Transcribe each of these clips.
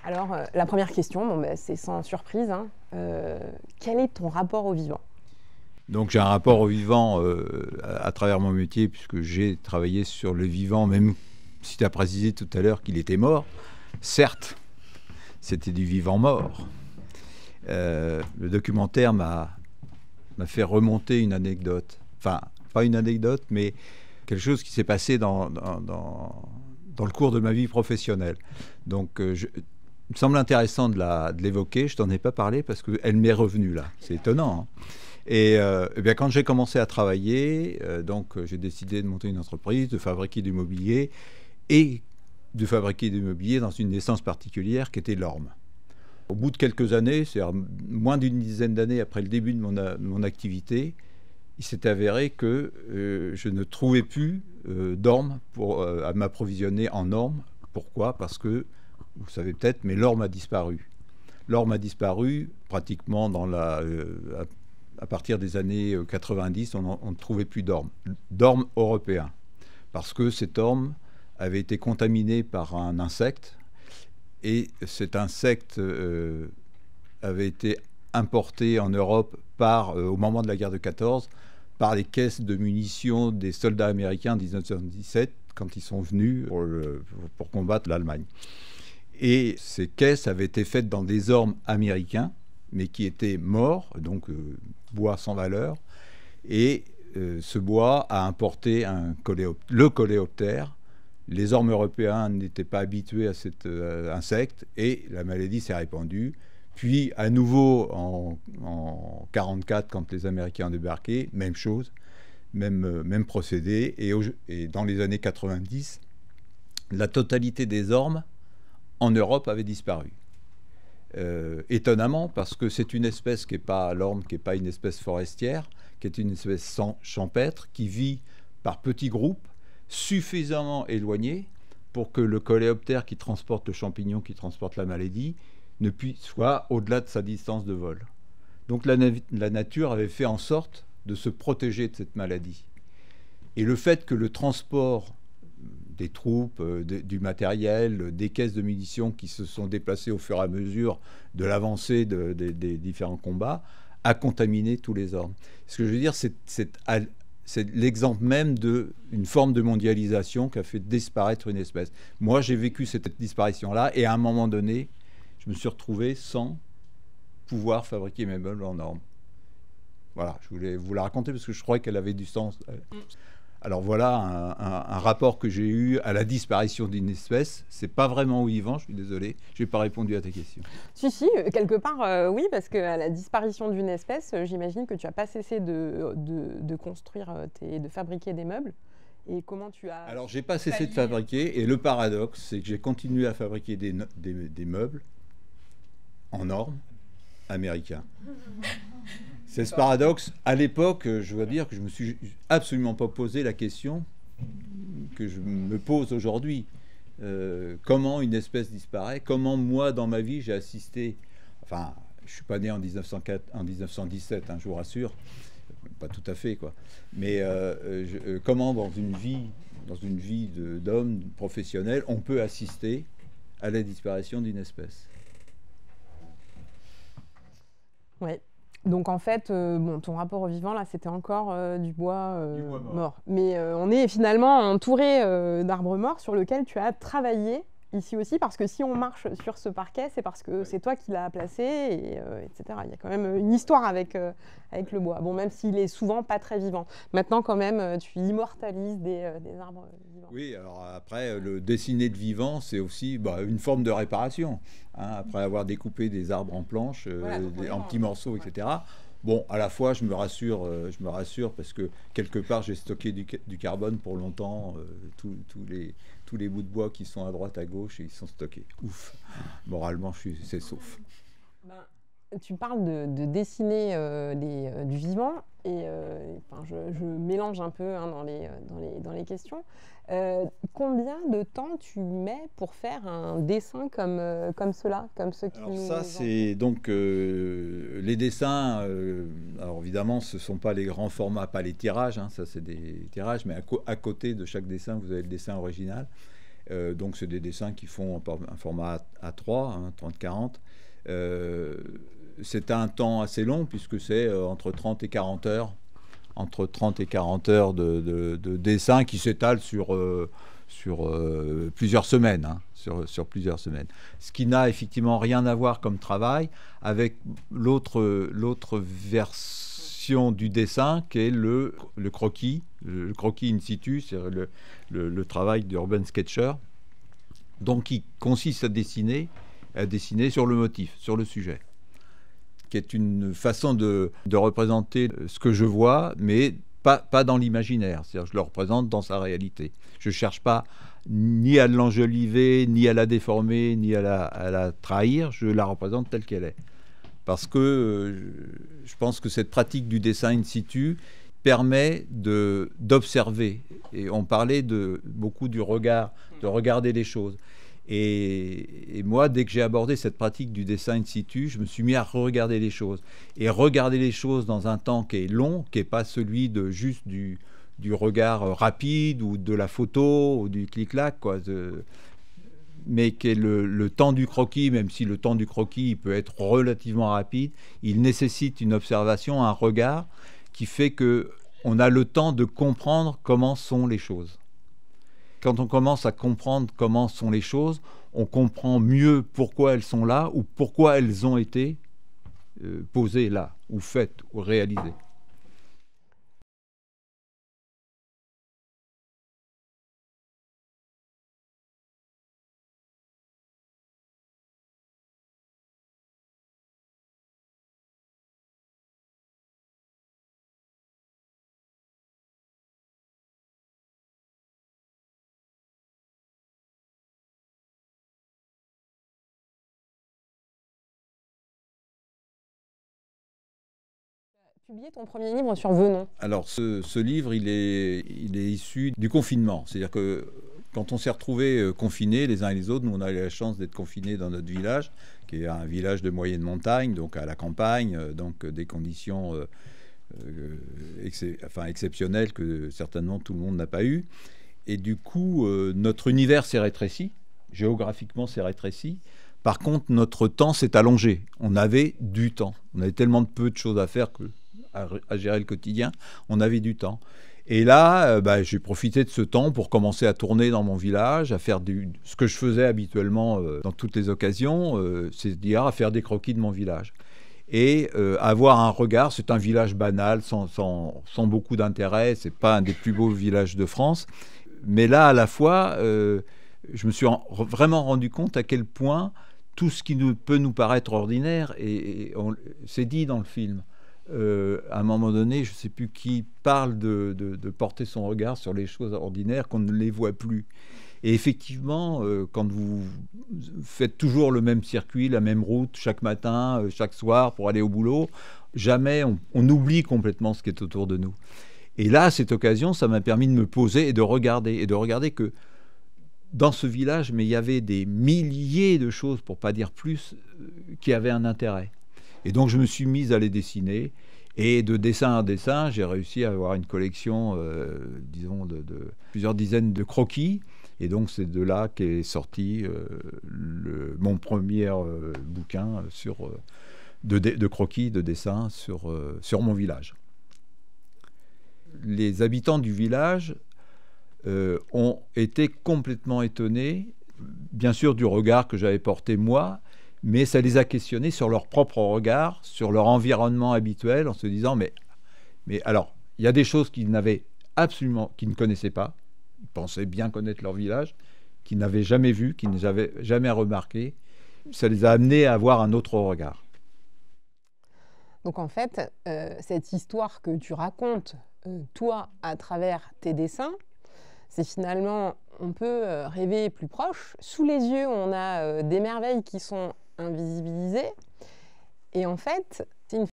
Alors, la première question, bon, bah, c'est sans surprise, hein. Quel est ton rapport au vivant? Donc j'ai un rapport au vivant à travers mon métier, puisque j'ai travaillé sur le vivant, même si tu as précisé tout à l'heure qu'il était mort. Certes, c'était du vivant mort. Le documentaire m'a fait remonter une anecdote. Enfin, pas une anecdote, mais quelque chose qui s'est passé dans le cours de ma vie professionnelle. Donc, il me semble intéressant de l'évoquer. Je t'en ai pas parlé parce qu'elle m'est revenue là. C'est étonnant, hein. Et bien, quand j'ai commencé à travailler, j'ai décidé de monter une entreprise, de fabriquer du mobilier et de fabriquer du mobilier dans une essence particulière qui était l'orme. Au bout de quelques années, c'est-à-dire moins d'une dizaine d'années après le début de mon activité, il s'est avéré que je ne trouvais plus d'orme à m'approvisionner en orme. Pourquoi? Parce que, vous savez peut-être, mais l'orme a disparu. L'orme a disparu pratiquement à partir des années 90, on ne trouvait plus d'orme européen. Parce que cet orme avait été contaminé par un insecte. Et cet insecte avait été importé en Europe au moment de la guerre de 14 par les caisses de munitions des soldats américains en 1917 quand ils sont venus pour combattre l'Allemagne. Et ces caisses avaient été faites dans des ormes américains, mais qui étaient morts, donc bois sans valeur. Et ce bois a importé le coléoptère. Les ormes européens n'étaient pas habitués à cet insecte et la maladie s'est répandue. Puis, à nouveau, en 1944, quand les Américains ont débarqué, même chose, même procédé. Et dans les années 90, la totalité des ormes en Europe avait disparu. Étonnamment, parce que c'est une espèce qui n'est pas l'orme, qui n'est pas une espèce forestière, qui est une espèce champêtre, qui vit par petits groupes, suffisamment éloigné pour que le coléoptère qui transporte le champignon, qui transporte la maladie, ne puisse soit au-delà de sa distance de vol. Donc la nature avait fait en sorte de se protéger de cette maladie. Et le fait que le transport des troupes, du matériel, des caisses de munitions qui se sont déplacées au fur et à mesure de l'avancée des différents combats, a contaminé tous les ormes. Ce que je veux dire, c'est l'exemple même d'une forme de mondialisation qui a fait disparaître une espèce. Moi, j'ai vécu cette disparition-là et à un moment donné, je me suis retrouvé sans pouvoir fabriquer mes meubles en orme. Voilà, je voulais vous la raconter parce que je croyais qu'elle avait du sens. Alors voilà un rapport que j'ai eu à la disparition d'une espèce. C'est pas vraiment au vivant, je suis désolé, je n'ai pas répondu à ta question. Si, quelque part, oui, parce qu'à la disparition d'une espèce, j'imagine que tu n'as pas cessé de construire, de fabriquer des meubles. Et comment tu as... Alors, j'ai pas cessé de fabriquer, et le paradoxe, c'est que j'ai continué à fabriquer des meubles en orme américain. C'est ce paradoxe. À l'époque, je dois dire que je me suis absolument pas posé la question que je me pose aujourd'hui. Comment une espèce disparaît? Comment moi, dans ma vie, j'ai assisté... Enfin, je suis pas né en 1917, hein, je vous rassure. Pas tout à fait, quoi. Mais comment, dans une vie d'homme professionnel, on peut assister à la disparition d'une espèce? Ouais. Donc en fait, ton rapport au vivant, là, c'était encore du bois, mort. Mais on est finalement entouré d'arbres morts sur lesquels tu as travaillé ici aussi, parce que si on marche sur ce parquet, c'est parce que c'est toi qui l'as placé, etc. Il y a quand même une histoire avec le bois. Bon, même s'il est souvent pas très vivant. Maintenant, quand même, tu immortalises des arbres vivants. Oui, alors après, le dessiner de vivant, c'est aussi une forme de réparation. Hein, après avoir découpé des arbres en planches, Voilà, en petits morceaux, etc. Bon, à la fois, je me rassure parce que quelque part, j'ai stocké du carbone pour longtemps. Tous les bouts de bois qui sont à droite, à gauche, ils sont stockés. Ouf, moralement, c'est sauf. Tu parles de dessiner du vivant, et je mélange un peu, hein, dans les questions. Combien de temps tu mets pour faire un dessin comme cela, comme ceux qui... Alors ça, c'est donc les dessins. Alors évidemment, ce ne sont pas les grands formats, pas les tirages. Hein, ça, c'est des tirages, mais à côté de chaque dessin, vous avez le dessin original. Donc c'est des dessins qui font un format A3, hein, 30-40. C'est un temps assez long puisque c'est entre 30 et 40 heures. Entre 30 et 40 heures de dessin qui s'étalent sur plusieurs semaines, hein, sur plusieurs semaines. Ce qui n'a effectivement rien à voir comme travail avec l'autre version du dessin qui est le croquis in situ, c'est-à-dire le travail d'urban sketcher, donc qui consiste à dessiner sur le motif, sur le sujet, qui est une façon de représenter ce que je vois, mais pas dans l'imaginaire. C'est-à-dire, je le représente dans sa réalité. Je ne cherche pas ni à l'enjoliver, ni à la déformer, ni à la trahir. Je la représente telle qu'elle est. Parce que je pense que cette pratique du dessin in situ permet d'observer. Et on parlait beaucoup du regard, de regarder les choses. Et moi, dès que j'ai abordé cette pratique du dessin in situ, je me suis mis à regarder les choses. Et regarder les choses dans un temps qui est long, qui n'est pas celui de juste du regard rapide ou de la photo ou du clic-clac, quoi. Mais qui est le temps du croquis, même si le temps du croquis peut être relativement rapide, il nécessite une observation, un regard qui fait qu'on a le temps de comprendre comment sont les choses. Quand on commence à comprendre comment sont les choses, on comprend mieux pourquoi elles sont là ou pourquoi elles ont été posées là, ou faites, ou réalisées. Publié ton premier livre sur Venon. Alors, ce livre, il est issu du confinement. C'est-à-dire que quand on s'est retrouvés confinés les uns et les autres, nous, on a eu la chance d'être confinés dans notre village, qui est un village de moyenne montagne, donc à la campagne, donc des conditions exceptionnelles que certainement tout le monde n'a pas eues. Et du coup, notre univers s'est rétréci, géographiquement s'est rétréci. Par contre, notre temps s'est allongé. On avait du temps. On avait tellement de peu de choses à faire à gérer le quotidien, on avait du temps. Et là, j'ai profité de ce temps pour commencer à tourner dans mon village, à faire ce que je faisais habituellement dans toutes les occasions, c'est-à-dire à faire des croquis de mon village. Et avoir un regard, c'est un village banal, sans beaucoup d'intérêt, c'est pas un des plus beaux villages de France. Mais là, à la fois, je me suis vraiment rendu compte à quel point tout ce qui peut nous paraître ordinaire, et c'est dit dans le film, à un moment donné, je ne sais plus qui parle de porter son regard sur les choses ordinaires, qu'on ne les voit plus. Et effectivement, quand vous faites toujours le même circuit, la même route, chaque matin, chaque soir, pour aller au boulot, jamais on oublie complètement ce qui est autour de nous. Et là, à cette occasion, ça m'a permis de me poser et de regarder que dans ce village, mais il y avait des milliers de choses, pour ne pas dire plus, qui avaient un intérêt. Et donc, je me suis mise à les dessiner. Et de dessin en dessin, j'ai réussi à avoir une collection, disons, de plusieurs dizaines de croquis. Et donc, c'est de là qu'est sorti mon premier bouquin de croquis, de dessins sur mon village. Les habitants du village ont été complètement étonnés, bien sûr, du regard que j'avais porté moi, mais ça les a questionnés sur leur propre regard, sur leur environnement habituel, en se disant, mais alors, il y a des choses qu'ils ne connaissaient pas, ils pensaient bien connaître leur village, qu'ils n'avaient jamais vu, qu'ils n'avaient jamais remarqué. Ça les a amenés à avoir un autre regard. Donc en fait, cette histoire que tu racontes, toi, à travers tes dessins, c'est finalement, on peut rêver plus proche. Sous les yeux, on a des merveilles qui sont invisibilisées. Et en fait, c'est une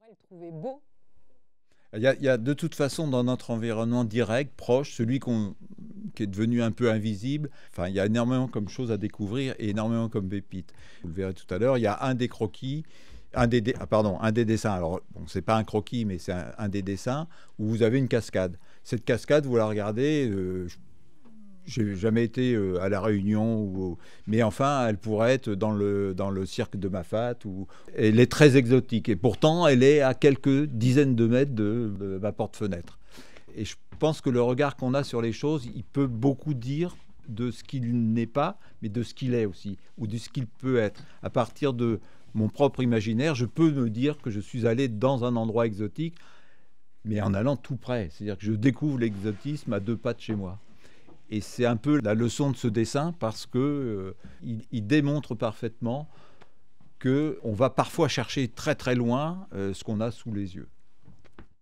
elle trouvait beau? Il y a de toute façon dans notre environnement direct, proche, celui qui est devenu un peu invisible. Enfin, il y a énormément comme choses à découvrir et énormément comme pépites. Vous le verrez tout à l'heure, il y a un des croquis, un des dessins. Alors, bon, c'est pas un croquis, mais c'est un des dessins où vous avez une cascade. Cette cascade, vous la regardez. J'ai jamais été à La Réunion, mais enfin, elle pourrait être dans le cirque de Mafat. Elle est très exotique. Et pourtant, elle est à quelques dizaines de mètres de ma porte-fenêtre. Et je pense que le regard qu'on a sur les choses, il peut beaucoup dire de ce qu'il n'est pas, mais de ce qu'il est aussi, ou de ce qu'il peut être. À partir de mon propre imaginaire, je peux me dire que je suis allé dans un endroit exotique, mais en allant tout près. C'est-à-dire que je découvre l'exotisme à 2 pas de chez moi. Et c'est un peu la leçon de ce dessin parce que il démontre parfaitement qu'on va parfois chercher très très loin ce qu'on a sous les yeux.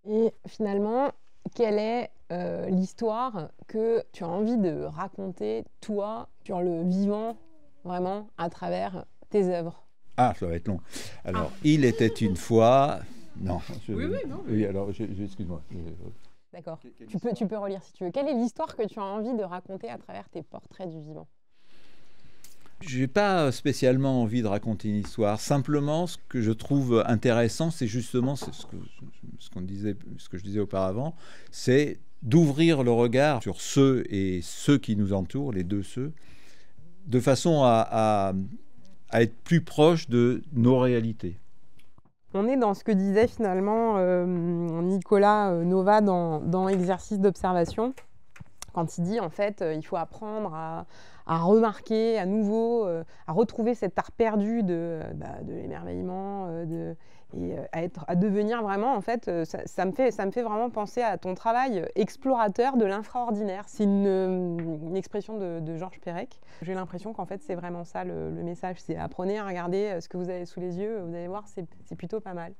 Et finalement, quelle est l'histoire que tu as envie de raconter, toi, sur le vivant, vraiment, à travers tes œuvres? Ah, ça va être long. Alors, il était une fois... Non. Oui, alors, excuse-moi. D'accord. Tu peux relire si tu veux. Quelle est l'histoire que tu as envie de raconter à travers tes portraits du vivant? Je n'ai pas spécialement envie de raconter une histoire. Simplement, ce que je trouve intéressant, c'est justement ce que je disais auparavant, c'est d'ouvrir le regard sur ceux qui nous entourent, les deux ceux, de façon à être plus proche de nos réalités. On est dans ce que disait finalement Nicolas Nova dans Exercice d'observation, quand il dit en fait il faut apprendre à remarquer à nouveau, à retrouver cet art perdu de l'émerveillement, et à devenir vraiment, en fait, ça me fait vraiment penser à ton travail explorateur de l'infraordinaire. C'est une expression de Georges Perec. J'ai l'impression qu'en fait, c'est vraiment ça le message. C'est apprenez à regarder ce que vous avez sous les yeux, vous allez voir, c'est plutôt pas mal.